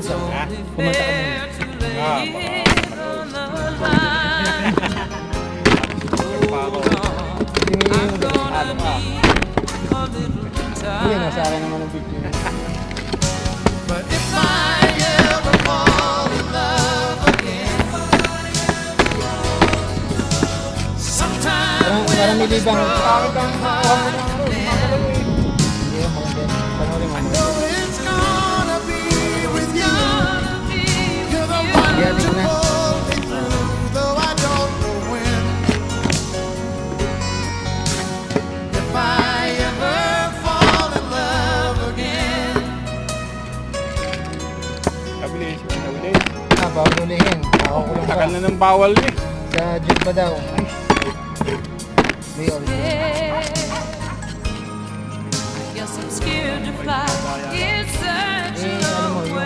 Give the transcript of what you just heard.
isa. Ha? Kumanta ka muna. Pa ako. Tingin mo doon. Ano ka? Hindi, nasa akin naman ang video. But if I ever fall in love again, sometimes Parang may libang. Pangit ang makawa mo ng araw. Hindi yung maganda. Panoorin mo. it's gonna be with you. You're the one Yeah, to tingnan. pull me through, though I don't know when. If I ever fall in love again, Kabilis. Kabilis. Bawal ulihin. Nakakulong ka. Takal na ng bawal niya. Sa Diyos ba daw? May all. Guess I'm scared to fly. It's such a Eh, ano mo, long yung way.